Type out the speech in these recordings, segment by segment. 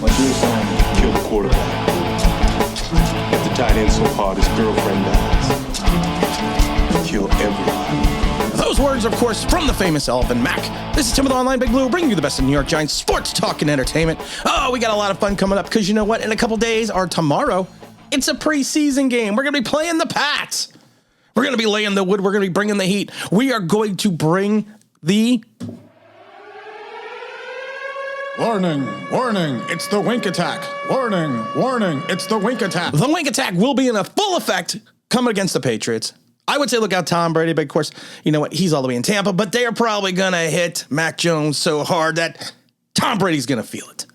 My drill sergeant killed the quarterback. Hit the tight end so hard his girlfriend dies. Kill everybody. Those words, of course, from the famous Elvin Mack. This is Tim with Online Big Blue, bringing you the best of New York Giants sports talk and entertainment. Oh, we got a lot of fun coming up because you know what? In a couple days or tomorrow, it's a preseason game. We're going to be playing the Pats. We're going to be laying the wood. We're going to be bringing the heat. We are going to bring the... Warning, warning, it's the wink attack. Warning, warning, it's the wink attack. The wink attack will be in a full effect coming against the Patriots. I would say look out Tom Brady, but of course, you know what? He's all the way in Tampa, but they are probably going to hit Mac Jones so hard that Tom Brady's going to feel it.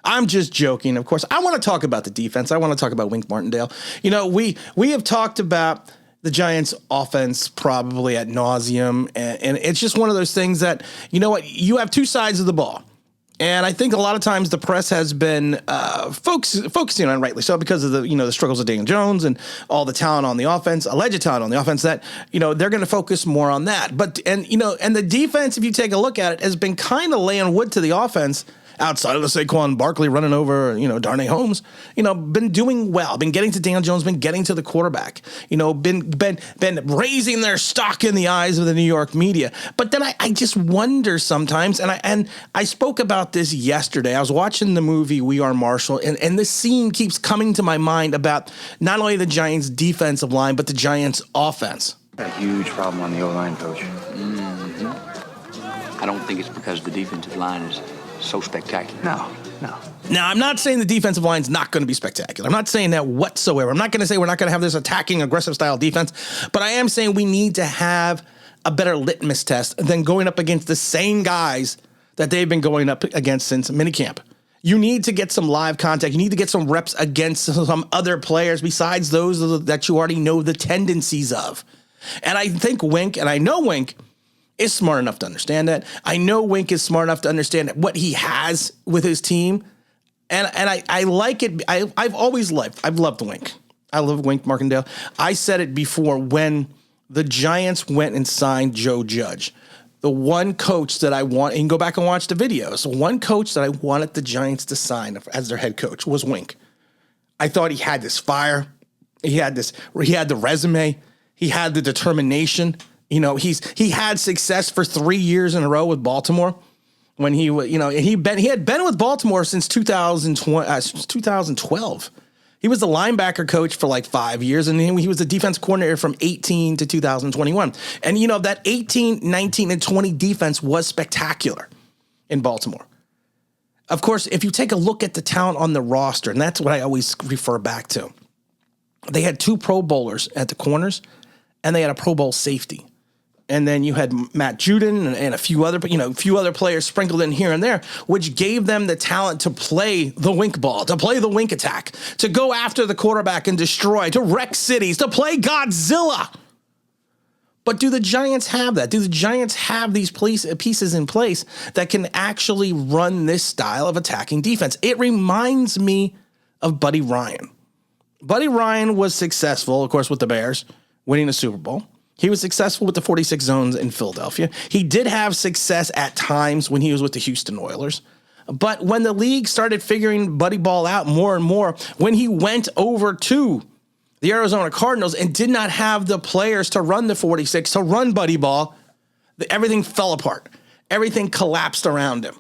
I'm just joking, of course. I want to talk about the defense. I want to talk about Wink Martindale. You know, we have talked about the Giants' offense probably ad nauseum, and it's just one of those things that, you know what? You have two sides of the ball. And I think a lot of times the press has been focusing on, rightly so, because of the struggles of Daniel Jones and all the talent on the offense, alleged talent on the offense, that they're going to focus more on that. But and the defense, if you take a look at it, has been kind of laying wood to the offense. Outside of the Saquon Barkley running over, Darnay Holmes, been doing well, been getting to Daniel Jones, been getting to the quarterback, been raising their stock in the eyes of the New York media. But then I just wonder sometimes, and I spoke about this yesterday. I was watching the movie We Are Marshall, and this scene keeps coming to my mind about not only the Giants' defensive line, but the Giants' offense. A huge problem on the O-line, Coach. I don't think it's because the defensive line is so spectacular. No. Now, I'm not saying the defensive line's not going to be spectacular. I'm not saying that whatsoever. I'm not going to say we're not going to have this attacking, aggressive style defense, but I am saying we need to have a better litmus test than going up against the same guys that they've been going up against since minicamp. You need to get some live contact. You need to get some reps against some other players besides those that you already know the tendencies of. And I think Wink, and I know Wink, is smart enough to understand that. I know Wink is smart enough to understand what he has with his team. And I like it. I've loved Wink. I love Wink Martindale. I said it before when the Giants went and signed Joe Judge. The one coach that I want, and you can go back and watch the videos, one coach that I wanted the Giants to sign as their head coach was Wink. I thought he had this fire. He had the resume. He had the determination. He had success for 3 years in a row with Baltimore when he had been with Baltimore since 2012. He was the linebacker coach for like 5 years, and he was the defense coordinator from 18 to 2021. And that 18, 19, and 20 defense was spectacular in Baltimore. Of course, if you take a look at the talent on the roster, and that's what I always refer back to, they had 2 Pro Bowlers at the corners, and they had a Pro Bowl safety. And then you had Matt Judon and a few other players sprinkled in here and there, which gave them the talent to play the wink ball, to play the wink attack, to go after the quarterback and destroy, to wreck cities, to play Godzilla. But do the Giants have that? Do the Giants have these pieces in place that can actually run this style of attacking defense? It reminds me of Buddy Ryan. Buddy Ryan was successful, of course, with the Bears, winning the Super Bowl. He was successful with the 46 zones in Philadelphia. He did have success at times when he was with the Houston Oilers. But when the league started figuring Buddy Ball out more and more, when he went over to the Arizona Cardinals and did not have the players to run the 46, to run Buddy Ball, everything fell apart. Everything collapsed around him.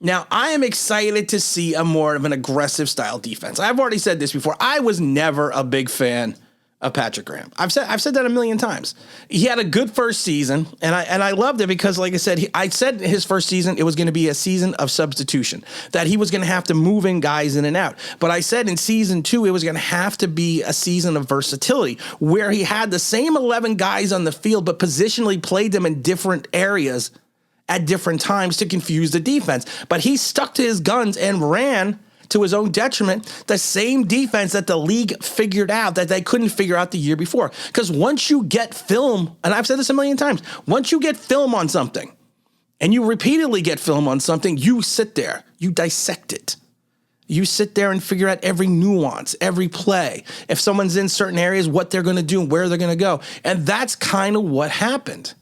Now, I am excited to see a more of an aggressive style defense. I've already said this before. I was never a big fan of Patrick Graham. I've said that a million times. He had a good first season, and I loved it because, like I said, I said his first season it was going to be a season of substitution, that he was going to have to move in guys in and out. But I said in season 2 it was going to have to be a season of versatility, where he had the same 11 guys on the field, but positionally played them in different areas at different times to confuse the defense. But he stuck to his guns and ran, to his own detriment, the same defense that the league figured out that they couldn't figure out the year before. Because once you get film, and I've said this a million times, once you get film on something, and you repeatedly get film on something, you sit there, you dissect it. You sit there and figure out every nuance, every play. If someone's in certain areas, what they're going to do and where they're going to go. And that's kind of what happened.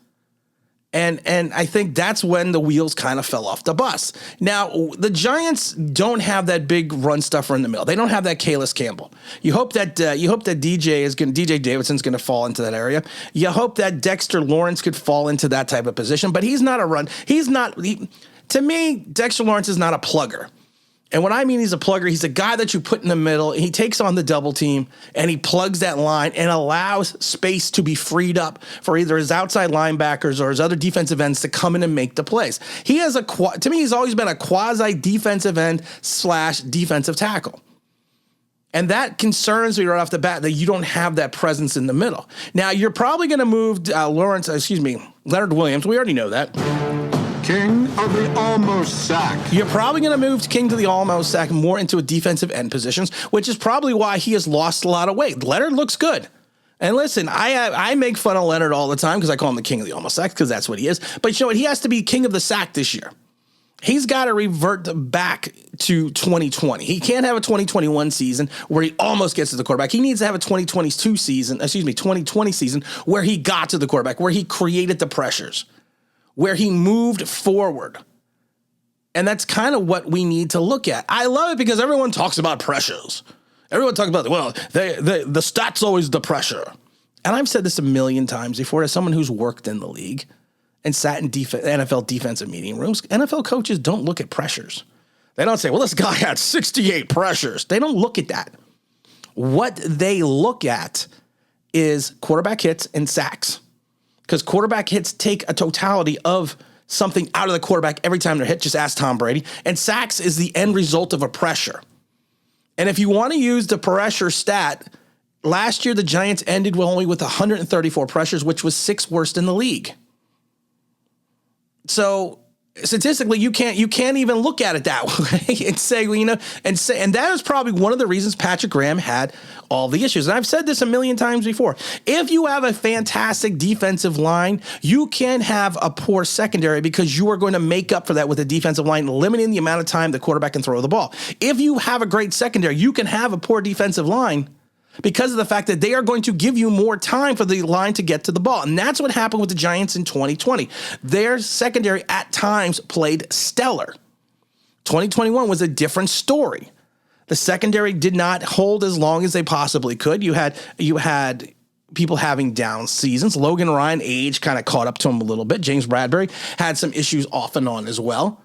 And I think that's when the wheels kind of fell off the bus. Now, the Giants don't have that big run stuffer in the middle. They don't have that Calais Campbell. You hope that DJ Davidson's going to fall into that area. You hope that Dexter Lawrence could fall into that type of position, but he's not a run. To me, Dexter Lawrence is not a plugger. And what I mean he's a plugger, he's a guy that you put in the middle, he takes on the double team, and he plugs that line and allows space to be freed up for either his outside linebackers or his other defensive ends to come in and make the plays. He has to me, he's always been a quasi-defensive end / defensive tackle. And that concerns me right off the bat that you don't have that presence in the middle. Now, you're probably going to move Leonard Williams. We already know that. King of the almost sack. You're probably going to move King to the almost sack more into a defensive end positions, which is probably why he has lost a lot of weight. Leonard looks good. And listen, I make fun of Leonard all the time because I call him the king of the almost sack because that's what he is. But you know what? He has to be king of the sack this year. He's got to revert back to 2020. He can't have a 2021 season where he almost gets to the quarterback. He needs to have a 2020 season where he got to the quarterback, where he created the pressures, where he moved forward. And that's kind of what we need to look at. I love it because everyone talks about pressures. Everyone talks about, the stats always the pressure. And I've said this a million times before as someone who's worked in the league and sat in NFL defensive meeting rooms. NFL coaches don't look at pressures. They don't say, well, this guy had 68 pressures. They don't look at that. What they look at is quarterback hits and sacks. Because quarterback hits take a totality of something out of the quarterback every time they're hit. Just ask Tom Brady. And sacks is the end result of a pressure. And if you want to use the pressure stat, last year the Giants ended only with 134 pressures, which was 6th worst in the league. So statistically, you can't even look at it that way and say, and that is probably one of the reasons Patrick Graham had all the issues. And I've said this a million times before. If you have a fantastic defensive line, you can have a poor secondary because you are going to make up for that with a defensive line, limiting the amount of time the quarterback can throw the ball. If you have a great secondary, you can have a poor defensive line because of the fact that they are going to give you more time for the line to get to the ball. And that's what happened with the Giants in 2020. Their secondary at times played stellar. 2021 was a different story. The secondary did not hold as long as they possibly could. You had people having down seasons. Logan Ryan age kind of caught up to him a little bit. James Bradbury had some issues off and on as well.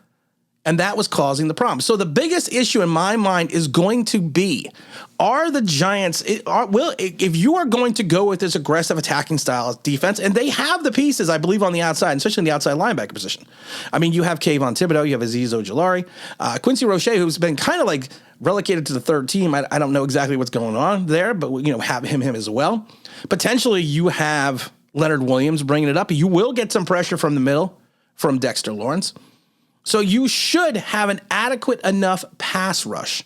And that was causing the problem. So the biggest issue in my mind is going to be, are the Giants, if you are going to go with this aggressive attacking style of defense, and they have the pieces, I believe, on the outside, especially in the outside linebacker position. I mean, you have Kayvon Thibodeau, you have Azeez Ojulari, Quincy Roche, who's been kind of like relegated to the third team. I don't know exactly what's going on there, but have him as well. Potentially, you have Leonard Williams bringing it up. You will get some pressure from the middle from Dexter Lawrence. So you should have an adequate enough pass rush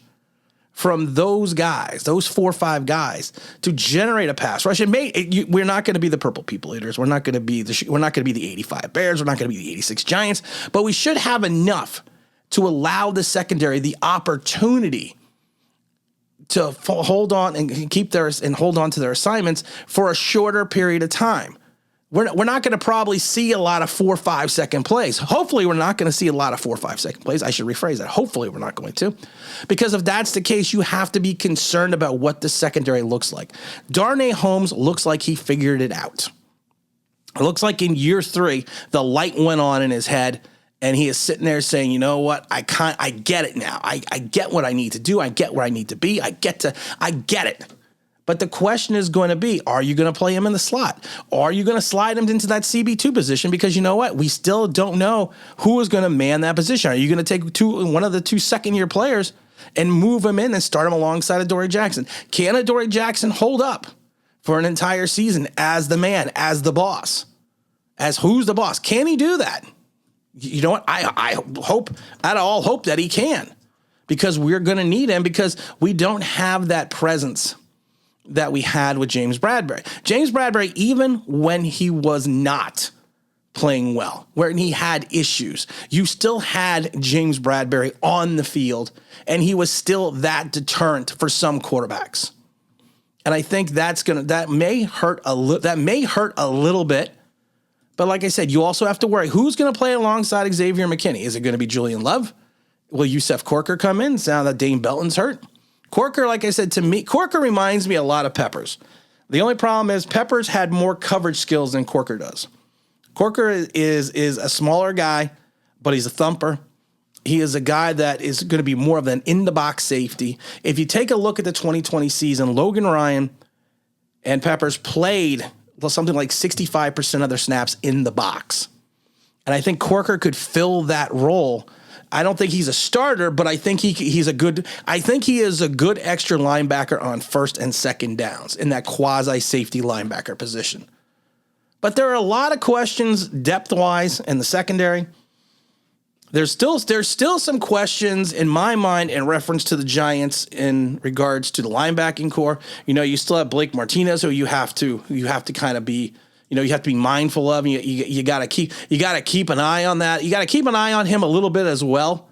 from those guys, those 4 or 5 guys, to generate a pass rush. We're not going to be the Purple People Eaters. We're not going to be the 85 Bears. We're not going to be the 86 Giants. But we should have enough to allow the secondary the opportunity to hold on and hold on to their assignments for a shorter period of time. We're not going to probably see a lot of 4 or 5 second plays. Hopefully, we're not going to see a lot of 4 or 5 second plays. I should rephrase that. Hopefully, we're not going to. Because if that's the case, you have to be concerned about what the secondary looks like. Darnay Holmes looks like he figured it out. It looks like in year 3, the light went on in his head, and he is sitting there saying, you know what? I get it now. I get what I need to do. I get where I need to be. I get it. But the question is going to be, are you going to play him in the slot? Or are you going to slide him into that CB2 position? Because you know what? We still don't know who is going to man that position. Are you going to take one of the 2 second-year players and move him in and start him alongside of Dory Jackson? Can a Dory Jackson hold up for an entire season as the man, as the boss? As who's the boss? Can he do that? You know what? I hope that he can. Because we're going to need him because we don't have that presence that we had with James Bradbury. James Bradbury, even when he was not playing well, when he had issues, you still had James Bradbury on the field, and he was still that deterrent for some quarterbacks. And I think that may hurt a little bit, But like I said, you also have to worry, who's going to play alongside Xavier McKinney? Is it going to be Julian Love? Will Yusef Corker come in now that Dane Belton's hurt? Corker, like I said, to me, Corker reminds me a lot of Peppers. The only problem is Peppers had more coverage skills than Corker does. Corker is a smaller guy, but he's a thumper. He is a guy that is going to be more of an in-the-box safety. If you take a look at the 2020 season, Logan Ryan and Peppers played something like 65% of their snaps in the box. And I think Corker could fill that role. I don't think he's a starter, but I think he is a good extra linebacker on first and second downs in that quasi-safety linebacker position. But there are a lot of questions depth-wise in the secondary. There's still some questions in my mind in reference to the Giants in regards to the linebacking core. You still have Blake Martinez, who you have to kind of be, you have to be mindful of. You got to keep an eye on that. You got to keep an eye on him a little bit as well.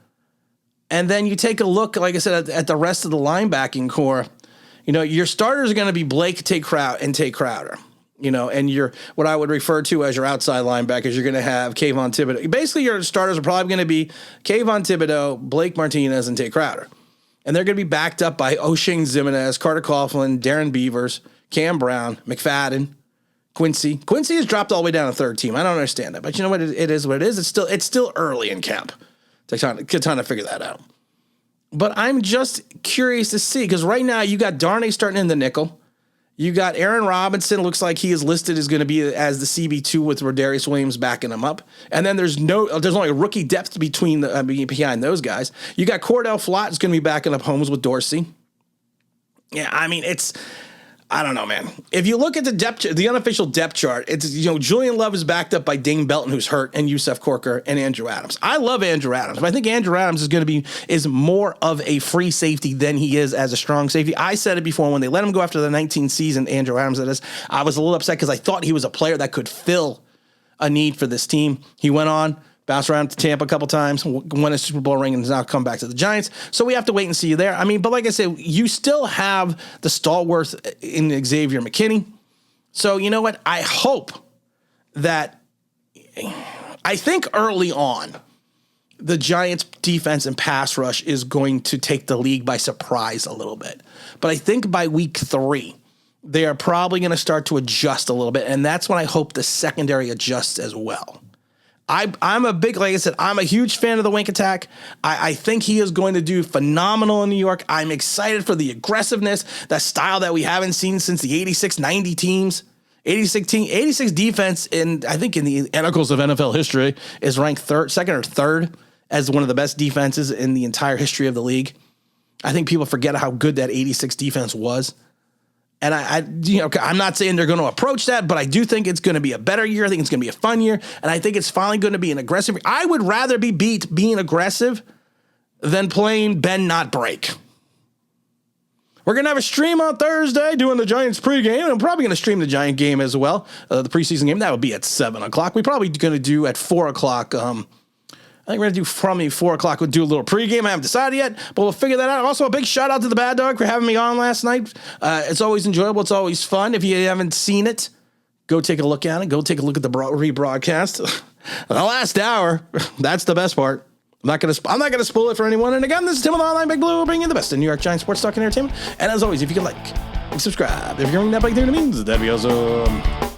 And then you take a look, like I said, at the rest of the linebacking core. Your starters are going to be Blake, Tate Crowder. And what I would refer to as your outside linebackers, you're going to have Kayvon Thibodeau. Basically, your starters are probably going to be Kayvon Thibodeau, Blake Martinez, and Tate Crowder. And they're going to be backed up by O'Shane Zimenez, Carter Coughlin, Darren Beavers, Cam Brown, McFadden, Quincy. Quincy has dropped all the way down to third team. I don't understand that. But you know what? It is what it is. It's still early in camp to trying to figure that out. But I'm just curious to see, because right now you got Darnay starting in the nickel. You got Aaron Robinson, looks like he is listed as going to be as the CB2 with Rodarius Williams backing him up. And then there's only rookie depth behind those guys. You got Cordell Flott is going to be backing up Holmes with Dorsey. Yeah, I mean, I don't know, man. If you look at the unofficial depth chart, it's, Julian Love is backed up by Dane Belton, who's hurt, and Yusef Corker and Andrew Adams. I love Andrew Adams, but I think Andrew Adams is more of a free safety than he is as a strong safety. I said it before, when they let him go after the 19th season, Andrew Adams, that is, I was a little upset because I thought he was a player that could fill a need for this team. He went on, bounced around to Tampa a couple times, won a Super Bowl ring, and has now come back to the Giants. So we have to wait and see you there. I mean, but like I said, you still have the stalwart in Xavier McKinney. So you know what? I think early on, the Giants' defense and pass rush is going to take the league by surprise a little bit. But I think by week 3, they are probably going to start to adjust a little bit, and that's when I hope the secondary adjusts as well. I'm a huge fan of the wink attack. I think he is going to do phenomenal in New York. I'm excited for the aggressiveness, that style that we haven't seen since the 86-90 teams. 86 defense, I think in the annals of NFL history, is ranked second or third as one of the best defenses in the entire history of the league. I think people forget how good that 86 defense was. And I'm not saying they're going to approach that, but I do think it's going to be a better year. I think it's going to be a fun year. And I think it's finally going to be an aggressive. I would rather be beat being aggressive than playing bend, not break. We're going to have a stream on Thursday doing the Giants pregame. And I'm probably going to stream the Giant game as well. The preseason game, that would be at 7 o'clock. We're probably going to do at 4 o'clock. I think we're going to do from 4 o'clock. We'll do a little pregame. I haven't decided yet, but we'll figure that out. Also, a big shout out to the Bad Dog for having me on last night. It's always enjoyable. It's always fun. If you haven't seen it, go take a look at it. Go take a look at the rebroadcast. The last hour, that's the best part. I'm not gonna spoil it for anyone. And again, this is Tim with Online Big Blue, bringing you the best in New York Giants sports talk and entertainment. And as always, if you can like and subscribe, if you're ringing that bell, it means that'd be awesome.